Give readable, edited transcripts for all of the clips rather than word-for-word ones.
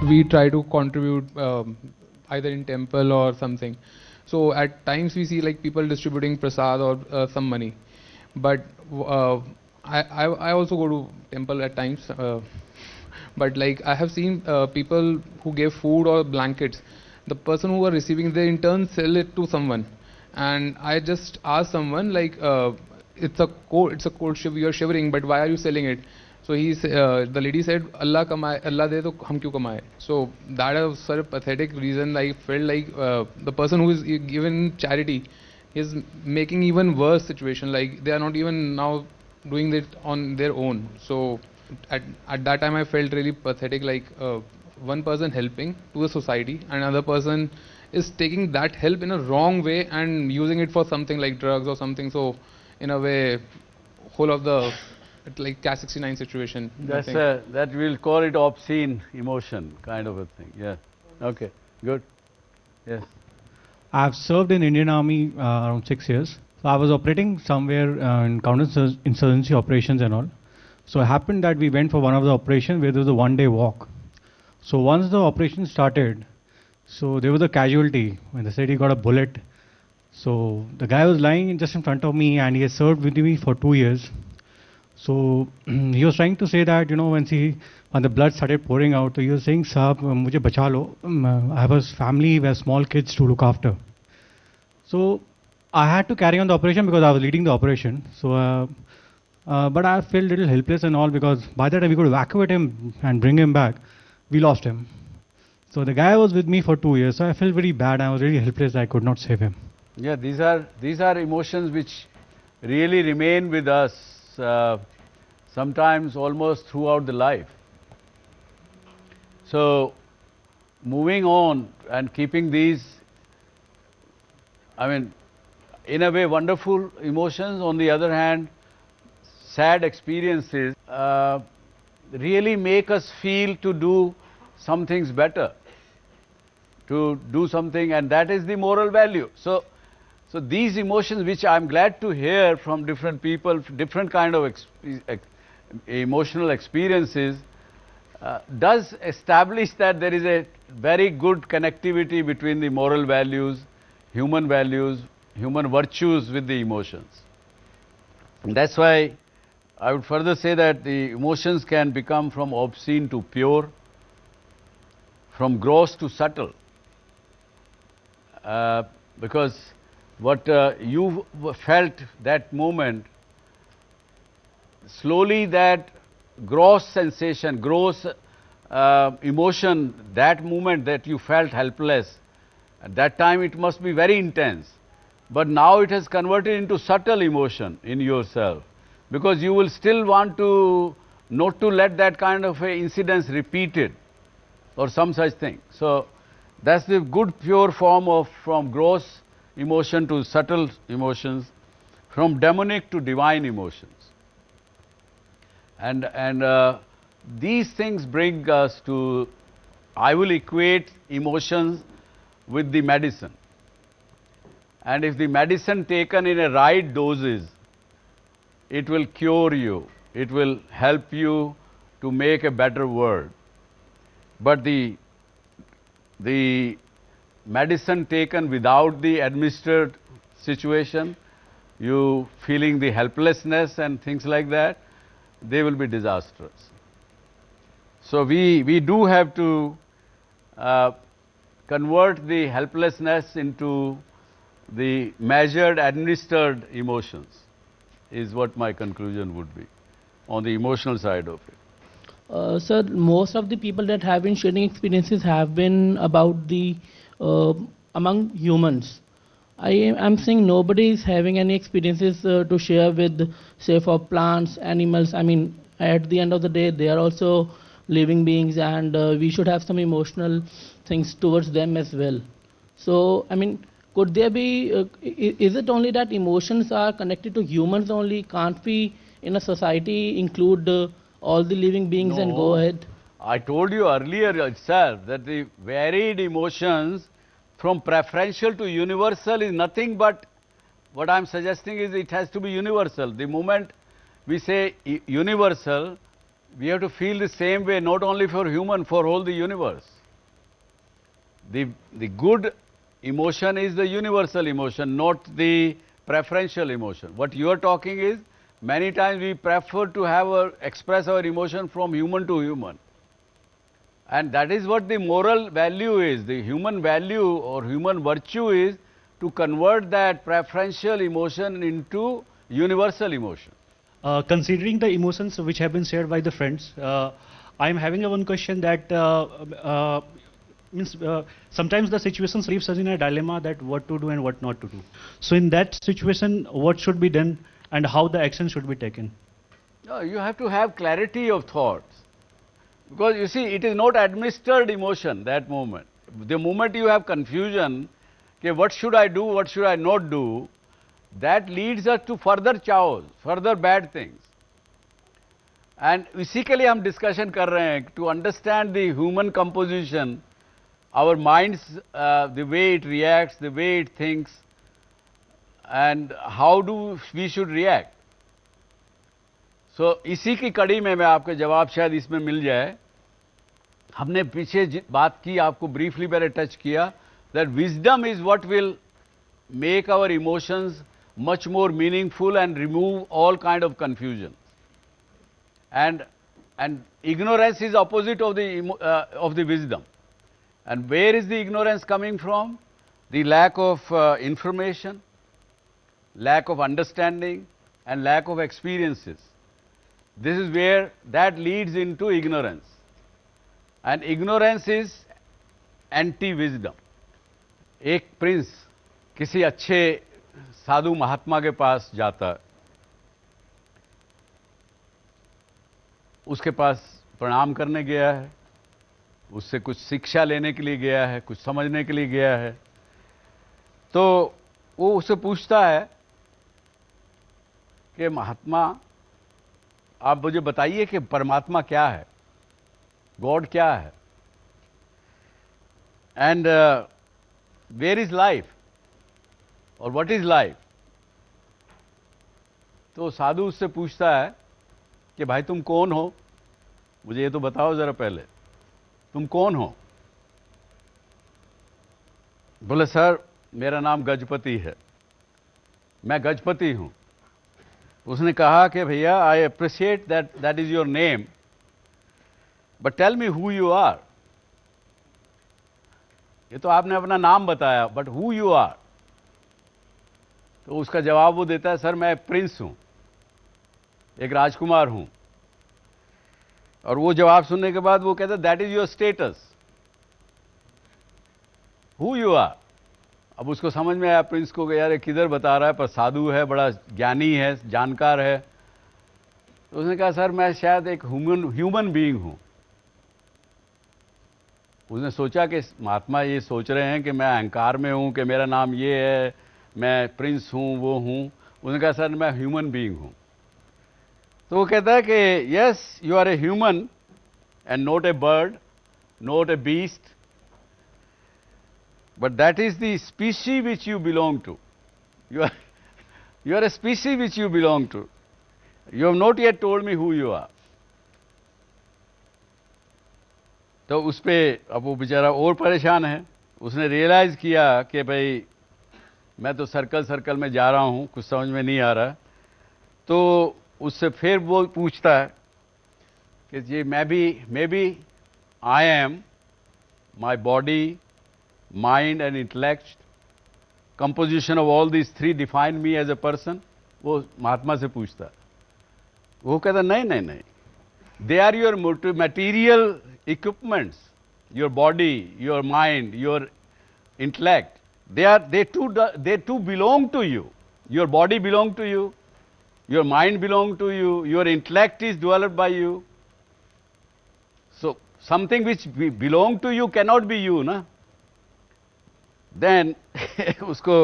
we try to contribute either in temple or something. So at times we see like people distributing prasad or some money, but uh, I also go to temple at times. But like I have seen people who gave food or blankets, the person who are receiving, they in turn sell it to someone. And I just asked someone like, it's a cold shiver, you're shivering, but why are you selling it? So the lady said, Allah kamaye, Allah de to hum kyun kamaye. So that is such a pathetic reason. I felt like the person who is given charity is making even worse situation. Like they are not even now doing it on their own. So at that time I felt really pathetic. Like one person helping to the society, and another person is taking that help in a wrong way and using it for something like drugs or something. So in a way, whole of the it's like Cat 69 situation. That we'll call it obscene emotion kind of a thing. Yeah. Okay. Good. Yes. I've served in Indian Army around 6 years. So I was operating somewhere in counter-insurgency operations and all. So it happened that we went for one of the operations where there was a one-day walk. So once the operation started, so there was a casualty when they said he got a bullet. So the guy was lying just in front of me, and he has served with me for 2 years. So he was trying to say that, you know, when the blood started pouring out, he was saying, "Saab, mujhe bacha lo. I have a family, we have small kids to look after." So I had to carry on the operation because I was leading the operation. So, but I felt a little helpless and all, because by the time we could evacuate him and bring him back, we lost him. So the guy was with me for 2 years. So I felt very bad. I was really helpless. I could not save him. Yeah, these are emotions which really remain with us. Sometimes almost throughout the life. So, moving on and keeping these, I mean, in a way wonderful emotions, on the other hand, sad experiences really make us feel to do some things better, to do something, and that is the moral value. So these emotions, which I am glad to hear from different people, different kind of emotional experiences, does establish that there is a very good connectivity between the moral values, human virtues with the emotions. And that's why I would further say that the emotions can become from obscene to pure, from gross to subtle, because what you felt that moment, slowly that gross sensation, gross emotion, that moment that you felt helpless, at that time it must be very intense. But now it has converted into subtle emotion in yourself, because you will still want to not to let that kind of a incidence repeated or some such thing. So that's the good pure form of from gross emotion to subtle emotions, from demonic to divine emotions. And these things bring us to, I will equate emotions with the medicine. And if the medicine taken in a right doses, it will cure you, it will help you to make a better world. But the medicine taken without the administered situation, you feeling the helplessness and things like that, they will be disastrous. So we do have to convert the helplessness into the measured, administered emotions, is what my conclusion would be on the emotional side of it. Sir, most of the people that have been sharing experiences have been about the among humans. I'm saying nobody is having any experiences to share with, say, for plants, animals. I mean, at the end of the day, they are also living beings, and we should have some emotional things towards them as well. So, I mean, could there be, is it only that emotions are connected to humans only? Can't we, in a society, include all the living beings and go ahead? I told you earlier itself that the varied emotions from preferential to universal is nothing but, what I am suggesting is it has to be universal. The moment we say universal, we have to feel the same way, not only for human, for all the universe. The good emotion is the universal emotion, not the preferential emotion. What you are talking is, many times we prefer to express our emotion from human to human. And that is what the moral value is. The human value or human virtue is to convert that preferential emotion into universal emotion. Considering the emotions which have been shared by the friends, I am having one question that sometimes the situations leaves us in a dilemma that what to do and what not to do. So in that situation, what should be done and how the action should be taken? No, you have to have clarity of thoughts. Because you see, it is not administered emotion that moment. The moment you have confusion, okay, what should I do, what should I not do, that leads us to further chaos, further bad things. And इसी के लिए हम discussion कर रहे हैं to understand the human composition, our minds, the way it reacts, the way it thinks, and how do we should react. So इसी की कड़ी में मैं आपके जवाब शायद इसमें मिल जाए. हमने पीछे बात की, आपको briefly मैंने touch किया, that wisdom is what will make our emotions much more meaningful and remove all kind of confusion. And ignorance is opposite of the wisdom. And where is the ignorance coming from? The lack of information, lack of understanding, and lack of experiences. This is where that leads into ignorance. And ignorance is anti-wisdom. एक Prince किसी अच्छे साधु महात्मा के पास जाता है, उसके पास प्रणाम करने गया है, उससे कुछ शिक्षा लेने के लिए गया है, कुछ समझने के लिए गया है, तो वो उससे पूछता है कि महात्मा आप मुझे बताइए कि परमात्मा क्या है, गॉड क्या है, एंड वेयर इज लाइफ और व्हाट इज लाइफ. तो साधु उससे पूछता है कि भाई तुम कौन हो, मुझे ये तो बताओ जरा पहले, तुम कौन हो. बोले सर मेरा नाम गजपति है, मैं गजपति हूं. उसने कहा कि भैया I appreciate that is your name, but tell me who you are. ये तो आपने अपना नाम बताया, बट हु यू आर. तो उसका जवाब वो देता है, सर मैं प्रिंस हूं, एक राजकुमार हूं. और वो जवाब सुनने के बाद वो कहता है that is your status, who you are. अब उसको समझ में आया प्रिंस को कि यार किधर बता रहा है, पर साधु है, बड़ा ज्ञानी है, जानकार है. तो उसने कहा सर मैं शायद एक ह्यूमन बीइंग हूं. उसने सोचा कि महात्मा ये सोच रहे हैं कि मैं अहंकार में हूं, कि मेरा नाम ये है, मैं प्रिंस हूं, वो हूं. उसने कहा सर मैं ह्यूमन बीइंग हूं. तो वो कहता है कि yes you are a human and not a bird, not a beast, but that is the species which you belong to. You are a species which you belong to. You have not yet told me who you are. तो उस पे अब वो बेचारा और परेशान है. उसने रियलाइज किया कि भाई मैं तो सर्कल में जा रहा हूं, कुछ समझ में नहीं आ रहा. तो उससे फिर वो पूछता है कि जी may be I am my body, mind and intellect, composition of all these three define me as a person. वो महात्मा से पूछता. वो कहता नहीं, they are your material equipments, your body, your mind, your intellect. They too belong to you. Your body belong to you, your mind belong to you, your intellect is developed by you. So something which belong to you cannot be you, na. Then उसको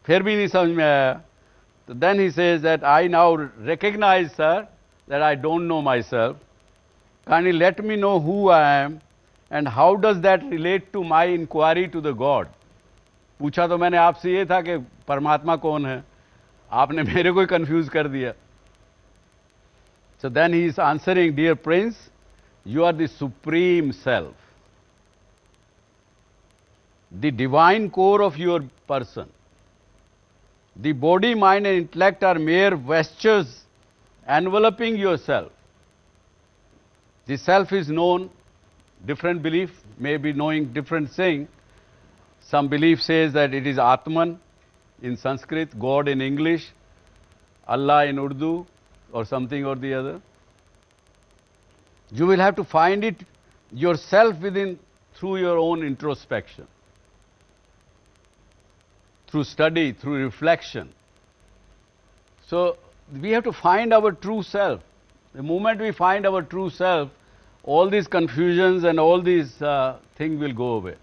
फिर भी नहीं समझ में आया. तो then he says that I now recognize, sir, that I don't know myself. Kindly let me know who I am and how does that relate to my inquiry to the God. पूछा तो मैंने आपसे ये था कि परमात्मा कौन है, आपने मेरे को ही कंफ्यूज कर दिया. So then he is answering, dear prince, you are the supreme self, the divine core of your person. The body, mind and intellect are mere vestures enveloping yourself. The self is known, different belief may be knowing different thing. Some belief says that it is Atman in Sanskrit, God in English, Allah in Urdu or something or the other. You will have to find it yourself within through your own introspection, through study, through reflection. So we have to find our true self. The moment we find our true self, all these confusions and all these things will go away.